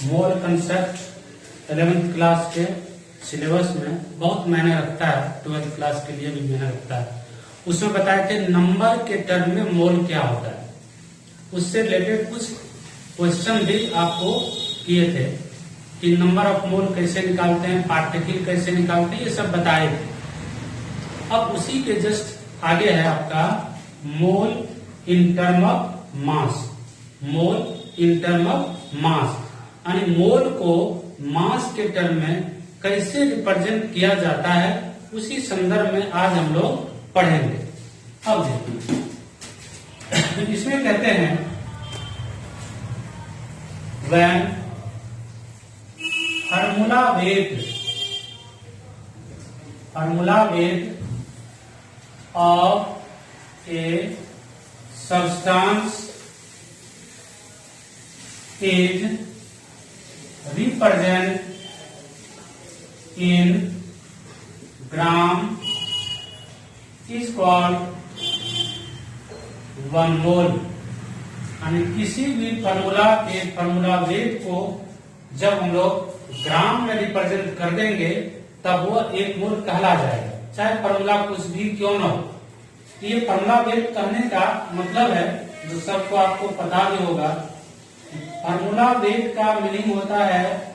मोल concept 11th class के syllabus में बहुत मायने रखता है, 12th क्लास के लिए भी मायने रखता है। उसमें बताए थे नंबर के टर्म में मोल क्या होता है, उससे रिलेटेड कुछ क्वेश्चन भी आपको किए थे कि नंबर ऑफ मोल कैसे निकालते हैं, पार्टिकल कैसे निकालते हैं, ये सब बताए थे। अब उसी के जस्ट आगे है आपका mole in term of mass. Mole in term of mass यानी मोल को मास के टर्म में कैसे रिप्रेजेंट किया जाता है, उसी संदर्भ में आज हम लोग पढ़ेंगे। अब देखिए इसमें कहते हैं when formula weight of a substance is represent in gram is called 1 मोल। यानी किसी भी फार्मूला के फार्मूला वेट को जब हम लोग ग्राम में रिप्रेजेंट कर देंगे तब वो 1 मोल कहला जाएगा, चाहे फार्मूला कुछ भी क्यों न हो। ये फार्मूला वेट कहने का मतलब है, जो सबको आपको पता भी होगा, फार्मूला वेट का मीनिंग होता है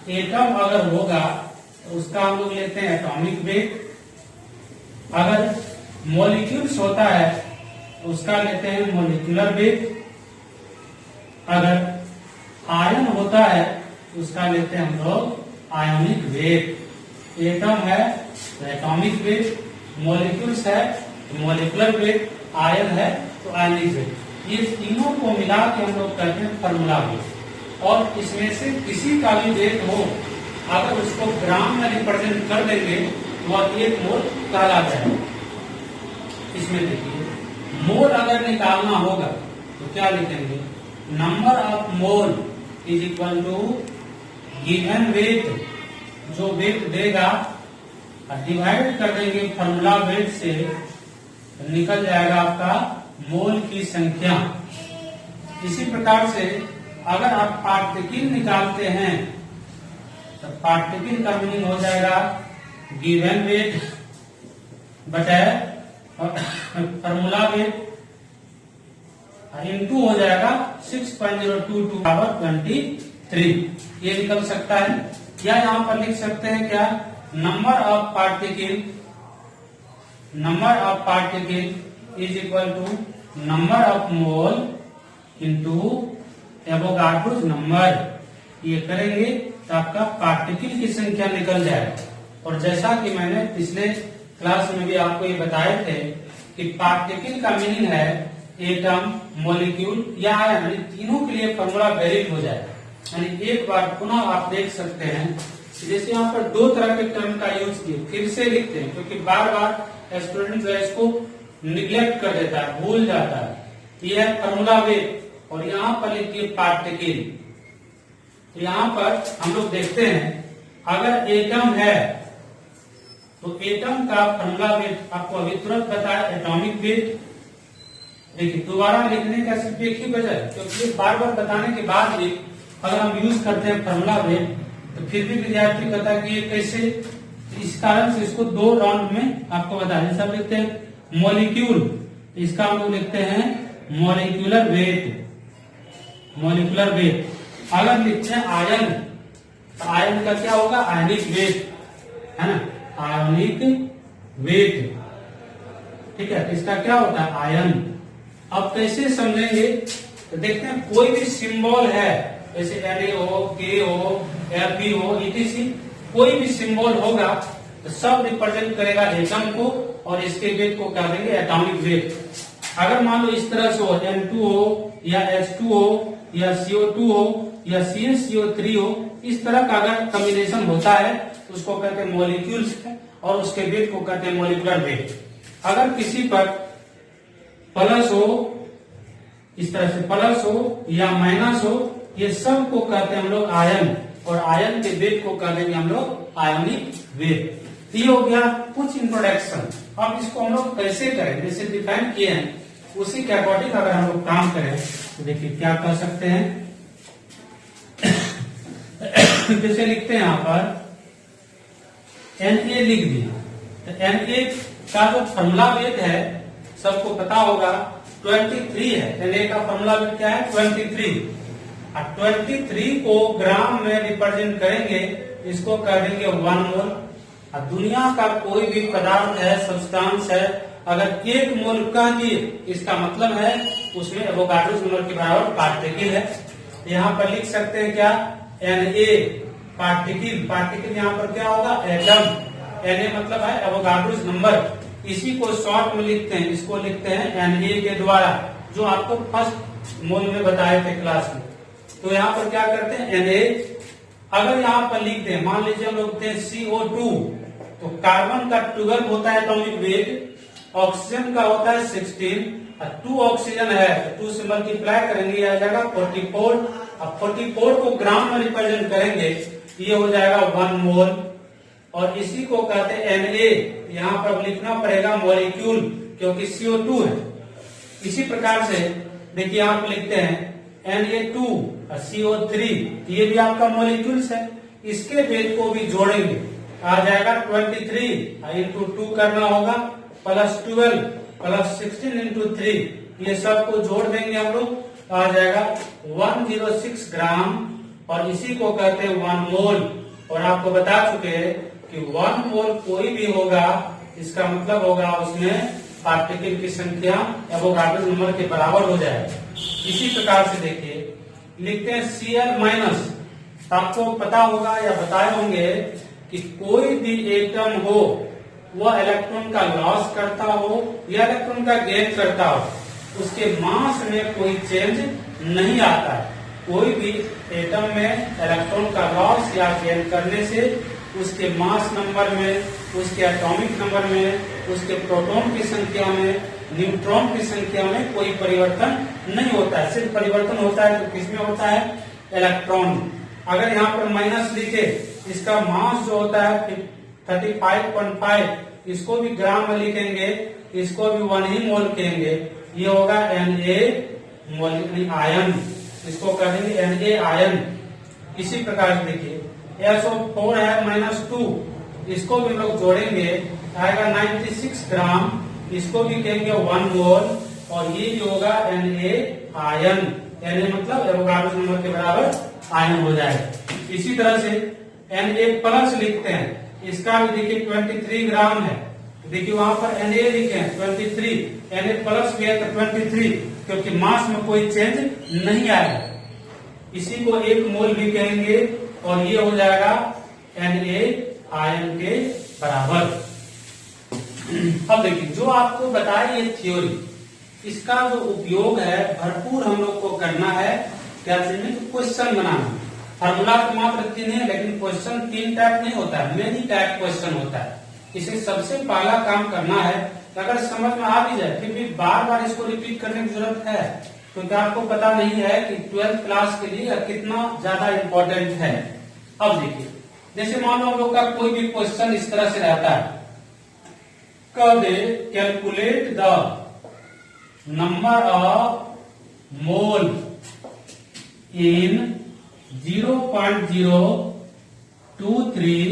एटम अगर होगा तो उसका हम लोग लेते हैं एटॉमिक वेट, अगर मॉलिक्यूल्स होता है तो उसका लेते हैं मॉलिक्यूलर वेट, अगर आयन होता है तो उसका लेते हैं हम लोग आयोनिक वेट। एटम है तो एटॉमिक वेट, मॉलिक्यूल्स है तो मॉलिक्यूलर वेट, आयन है तो आयनिक वेट। ये तीनों को मिला के हम लोग कहते हैं फार्मूला वेट। और इसमें से किसी का भी वेट हो, अगर उसको ग्राम में रिप्रेजेंट कर देंगे तो वह 1 मोल कहला जाएगा। इसमें देखिए मोल अगर निकालना होगा तो क्या लिखेंगे, number of mole is equal to given weight, जो वेट देगा डिवाइड कर देंगे फार्मूला वेट से, निकल जाएगा आपका मोल की संख्या। इसी प्रकार से अगर आप पार्टिकल निकालते हैं तो पार्टिकल का मीनिंग हो जाएगा गिवन वेट बटे फार्मूला वेट इनटू हो जाएगा 6.022 पावर 23, ये निकल सकता है। या यहां पर लिख सकते हैं क्या, number of particle is equal to number of mole into Avogadro's number. ये करेंगे तो आपका पार्टिकल की संख्या निकल जाएगा। और जैसा कि मैंने पिछले क्लास में भी आपको ये बताए थे कि पार्टिकल का मीनिंग है एटम, मॉलिक्यूल या आयन, यानी तीनों के लिए फॉर्मूला वैलिड हो जाएगा। यानी एक बार पुनः आप देख सकते हैं, जैसे यहाँ पर 2 तरह के टर्म का यूज किए, फिर से लिखते हैं क्योंकि बार बार स्टूडेंट जो है इसको निग्लेक्ट कर देता है, भूल जाता है। यह है फार्मूला वेट और यहाँ पर लिखिए पार्टिकल। तो यहाँ पर हम लोग देखते हैं अगर एटम है तो एटम का फार्मूला वेट आपको अभी तुरंत बताया एटॉमिक वेट। देखिए दोबारा लिखने का सिर्फ एक ही वजह है, क्योंकि बार बार बताने के बाद भी अगर हम यूज करते हैं फार्मूला वेट तो फिर भी विद्यार्थी कहता है कि ये कैसे, इस कारण से इसको 2 राउंड में आपको बताया। सब लिखते हैं मॉलिक्यूल, इसका हम लोग लिखते हैं मॉलिक्यूलर वेट, मॉलिक्यूलर वेट। अगर लिखते हैं आयन तो आयन का क्या होगा, आयनिक वेट, है ना, आयनिक वेट। ठीक है, इसका क्या होता है आयन। अब कैसे समझेंगे तो देखते हैं, कोई भी सिंबल है जैसे Na हो, K हो, Fe हो, etc, कोई भी सिंबल होगा तो सब रिप्रेजेंट करेगा एटम को और इसके वेट को क्या देंगे एटॉमिक वेट। अगर मान लो इस तरह से हो, N2 हो या H2 हो या CO2 हो या CnCO3 हो, इस तरह का अगर कॉम्बिनेशन होता है तो उसको कहते हैं मॉलिक्यूल्स और उसके वेट को कहते हैं मॉलिक्यूलर वेट। अगर किसी पर प्लस हो, इस तरह से प्लस हो या माइनस हो, ये सब को कहते हैं हम लोग आयन, और आयन के वेट को कह देंगे हम लोग आयोनिक वेट। ये हो गया कुछ इंट्रोडक्शन। अब इसको हम लोग कैसे करें, जैसे डिफाइन किए हैं उसी के अकॉर्डिंग अगर हम लोग काम करें तो देखिए क्या कर सकते हैं। जैसे लिखते हैं यहाँ पर Na लिख दिया, तो Na का जो फॉर्मूला वेट है सबको पता होगा 23 है। Na का फॉर्मूला वेट क्या है 23। अब 23 को ग्राम में रिप्रेजेंट करेंगे, इसको कर देंगे 1 मोल। अब दुनिया का कोई भी पदार्थ है, सब्सटेंस है, अगर 1 मोल कह दिए इसका मतलब है उसमें एवोगाड्रो नंबर के बराबर पार्टिकल है। यहाँ पर लिख सकते हैं क्या Na पार्टिकल, पार्टिकल यहाँ पर क्या होगा एटम, Na मतलब है एवोगाड्रो नंबर। इसी को शॉर्ट में लिखते हैं, इसको लिखते हैं Na के द्वारा, जो आपको फर्स्ट मोल में बताए थे क्लास में। तो यहाँ पर क्या करते हैं Na, अगर यहाँ पर लिख दें, मान लीजिए हम लोग CO2, तो कार्बन का 12 होता है एटॉमिक वेट, ऑक्सीजन का होता है 16, 2 ऑक्सीजन है तो 2 से मल्टीप्लाई करेंगे आ जाएगा 44। अब 44 को ग्राम में रिप्रेजेंट करेंगे, ये हो जाएगा 1 मोल। और इसी को कहते हैं Na, यहाँ पर लिखना पड़ेगा मॉलिक्यूल क्योंकि CO2 है। इसी प्रकार से देखिए यहाँ पर लिखते हैं Na2 और CO3, ये भी आपका मॉलिक्यूल्स है। इसके वेट को भी जोड़ेंगे, आ जाएगा 23 इंटू 2 करना होगा, प्लस 12 प्लस 16 इंटू 3, ये सबको जोड़ देंगे हम लोग, आ जाएगा 106 ग्राम। और इसी को कहते हैं 1 मोल। और आपको बता चुके हैं कि 1 मोल कोई भी होगा, इसका मतलब होगा उसमें पार्टिकल की संख्या एवोगाड्रो नंबर के बराबर हो जाएगा। इसी प्रकार से देखिए लिखते हैं Cl माइनस। आपको पता होगा या बताए होंगे कि कोई भी एटम हो वह इलेक्ट्रॉन का लॉस करता हो या इलेक्ट्रॉन का गेन करता हो, उसके मास में कोई चेंज नहीं आता है। कोई भी एटम में इलेक्ट्रॉन का लॉस या गेन करने से उसके मास नंबर में, उसके एटॉमिक नंबर में, उसके प्रोटॉन की संख्या में, न्यूट्रॉन की संख्या में कोई परिवर्तन नहीं होता है। सिर्फ परिवर्तन होता है तो किसमें होता है इलेक्ट्रॉन। अगर यहाँ पर माइनस लिखे, इसका मास जो होता है 35.5, इसको भी ग्राम में लिखेंगे, इसको भी 1 ही मोल कहेंगे, ये होगा Na आयन, इसको कहेंगे Na आयन। इसी प्रकार से देखिए SO4 है -2, इसको भी लोग जोड़ेंगे, आएगा 96 ग्राम, इसको भी कहेंगे 1 मोल। और ये जो होगा Na आयन, Na मतलब एवोगाड्रो नंबर के बराबर आयन हो जाएगा। इसी तरह से Na प्लस लिखते हैं, इसका भी देखिए 23 ग्राम है, देखिए वहां पर Na लिखे हैं 23, Na प्लस भी है तो 23, क्योंकि मास में कोई चेंज नहीं आएगा। इसी को 1 मोल भी कहेंगे और ये हो जाएगा Na आयन के बराबर। अब देखिए जो आपको बताया ये थ्योरी, इसका जो उपयोग है भरपूर हम लोग को करना है। क्या चाहिए तो क्वेश्चन बनाना। फॉर्मूला तो मात्र 3 है, लेकिन क्वेश्चन 3 टाइप नहीं होता है, मेनी टाइप क्वेश्चन होता है। इसे सबसे पहला काम करना है, अगर समझ में आ भी जाए फिर भी बार बार इसको रिपीट करने की जरूरत है, क्योंकि आपको पता नहीं है कि 12th क्लास के लिए कितना ज्यादा इम्पोर्टेंट है। अब देखिए जैसे मान लो हम लोग का कोई भी क्वेश्चन इस तरह से रहता है, कह दे calculate the number of mole in 0.023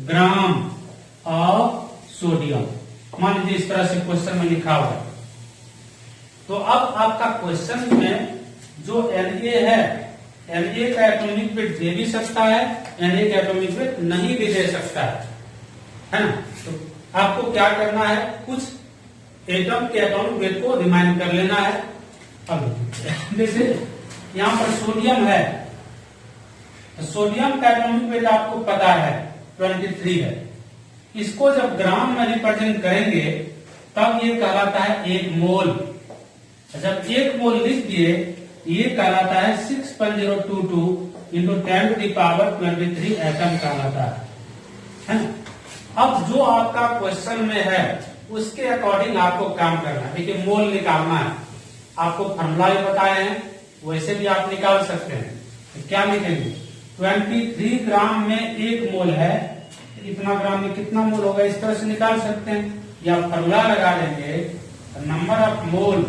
gram of sodium. मान लीजिए इस तरह से क्वेश्चन में लिखा हुआ है। तो अब आपका क्वेश्चन में जो Na है, Na का एटॉमिक वेट दे भी सकता है, Na का एटॉमिक वेट नहीं भी दे सकता है ना। तो आपको क्या करना है, कुछ एटम के एटॉमिक वेट को रिमाइंड कर लेना है। अब जैसे यहाँ पर सोडियम है, तो सोडियम का एटॉमिक वेट आपको पता है 23 है। इसको जब ग्राम में रिप्रेजेंट करेंगे तब ये कहलाता है 1 मोल। जब 1 मोल लिख दिए, ये कहलाता है 6.022 इंटू 10⁻23 एटम कहलाता है ना। अब जो आपका क्वेश्चन में है उसके अकॉर्डिंग आपको काम करना है। देखिए मोल निकालना है, आपको फॉर्मूला भी बताए हैं, वैसे भी आप निकाल सकते हैं। तो क्या लिखेंगे, 23 ग्राम में 1 मोल है, इतना ग्राम में कितना मोल होगा, इस तरह से निकाल सकते हैं। या फॉर्मूला लगा लेंगे, number of mole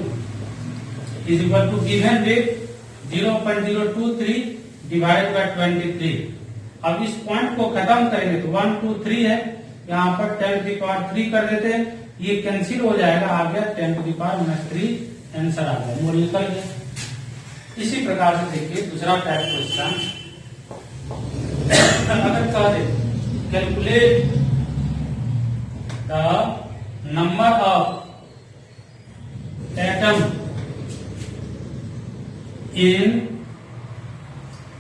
is equal to given weight 0.023 divide by 23। अब इस पॉइंट को खत्म करेंगे तो 1 2 3 है, यहाँ पर 10⁻³ कर देते हैं, ये कैंसिल हो जाएगा, आ गया 10⁻³ आंसर आ गया, मोल निकल गया। इसी प्रकार से देखिए दूसरा टाइप क्वेश्चन, अगर कह दे calculate the number of atom in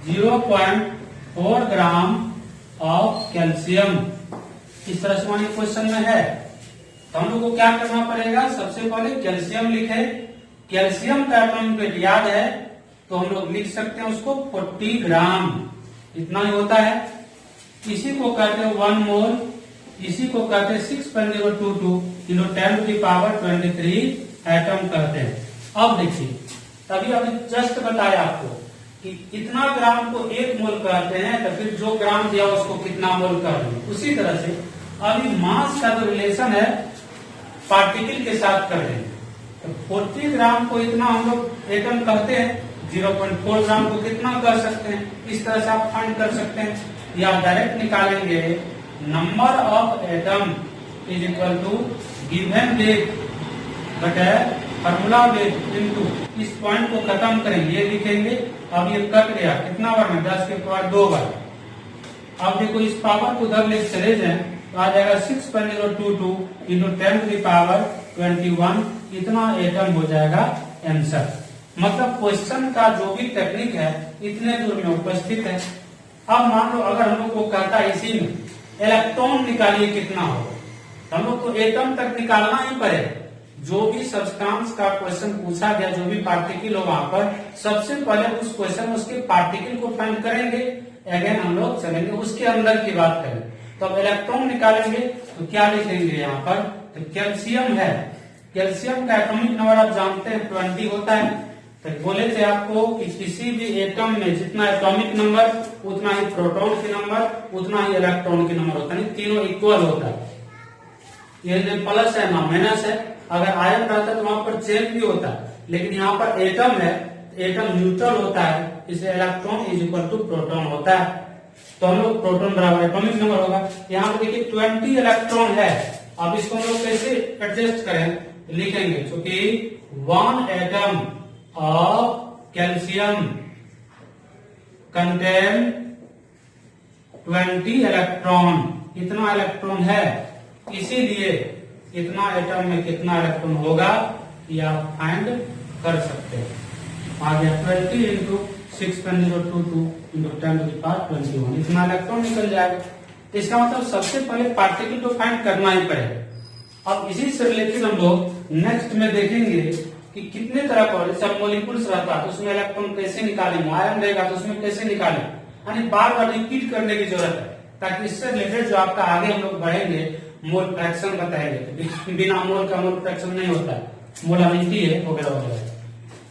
0.4 gram of calcium, इस तरह से मानिए क्वेश्चन में है, तो हम लोग को क्या करना पड़ेगा, सबसे पहले कैल्शियम लिखे, कैल्शियम का एटॉमिक वेट याद है तो हम लोग लिख सकते हैं उसको 40 ग्राम, इतना ही होता है। इसी को कहते हैं 1 मोल, इसी को कहते हैं 6.022 × 10⁻23 एटम कहते हैं। अब देखिए, तभी अभी जस्ट बताया आपको कि इतना ग्राम को 1 मोल कहते हैं, तो फिर जो ग्राम दिया उसको कितना मोल कर देंगे। उसी तरह से अभी मास का जो रिलेशन है पार्टिकल के साथ कर देंगे, तो 40 ग्राम को इतना हम लोग एटम कहते हैं, 0.4 ग्राम को कितना कर सकते हैं, इस तरह से आप फाइंड कर सकते हैं, या डायरेक्ट निकालेंगे number of atom is equal to given weight बटे फॉर्मूला वेट इनटू, इस पॉइंट को खत्म करेंगे, ये लिखेंगे। अब ये कट गया, कितना बार में 10 के पावर 2 बार। अब देखो इस पावर को उधर ले चले जाए तो आ जाएगा 6.022 × 10⁻21, इतना एटम हो जाएगा आंसर। मतलब क्वेश्चन का जो भी टेक्निक है इतने दूर में उपस्थित है। अब मान लो अगर हम लोग को कहता है इसी में इलेक्ट्रॉन निकालिए कितना होगा, हम लोग को एटम तक निकालना ही पड़ेगा। जो भी सब्सटेंस का क्वेश्चन पूछा गया, जो भी पार्टिकल हो वहां पर सबसे पहले उस क्वेश्चन में उसके पार्टिकल को फाइंड करेंगे, अगेन हम लोग चलेंगे उसके अंदर की बात करेंगे। तो अब इलेक्ट्रॉन निकालेंगे तो क्या लिखेंगे यहाँ पर, तो कैल्शियम है, कैल्शियम का एटॉमिक नंबर आप जानते हैं 20 होता है। तो बोले थे आपको कि किसी भी एटम में जितना एटॉमिक नंबर उतना ही प्रोटॉन के नंबर उतना ही इलेक्ट्रॉन के नंबर होता है, तीनों इक्वल होता है। ये न प्लस है ना माइनस है, अगर आयन रहता तो वहां पर चेन भी होता है, लेकिन यहाँ पर एटम है, एटम न्यूट्रल होता है, इसलिए electron is equal to proton होता है। तो हम लोग प्रोटॉन बराबर एटॉमिक नंबर होगा, यहाँ पर देखिए 20 इलेक्ट्रॉन है। अब इसको हम लोग कैसे एडजस्ट करें, लिखेंगे क्योंकि 1 atom of calcium contain 20 electron, इतना इलेक्ट्रॉन है, इसीलिए इतना एटम में कितना इलेक्ट्रॉन होगा ये आप फाइंड कर सकते हैं। आ गया 20 × 6.022 × 10⁻21, इतना इलेक्ट्रॉन निकल जाएगा। इसका मतलब सबसे पहले पार्टिकल को फाइंड करना ही पड़ेगा। अब इसी से रिलेटेड हम लोग नेक्स्ट में देखेंगे कि कितने तरह का, जैसे मॉलिक्यूल्स रहता है तो उसमें इलेक्ट्रॉन कैसे निकालेंगे, आयन रहेगा तो उसमें कैसे निकालें, यानी बार बार रिपीट करने की जरूरत है, ताकि इससे रिलेटेड जो आपका आगे हम लोग बढ़ेंगे मोल फ्रैक्शन बताएंगे। बिना मोल का मोल फ्रैक्शन नहीं होता है, मोलारिटी है वगैरह वगैरह।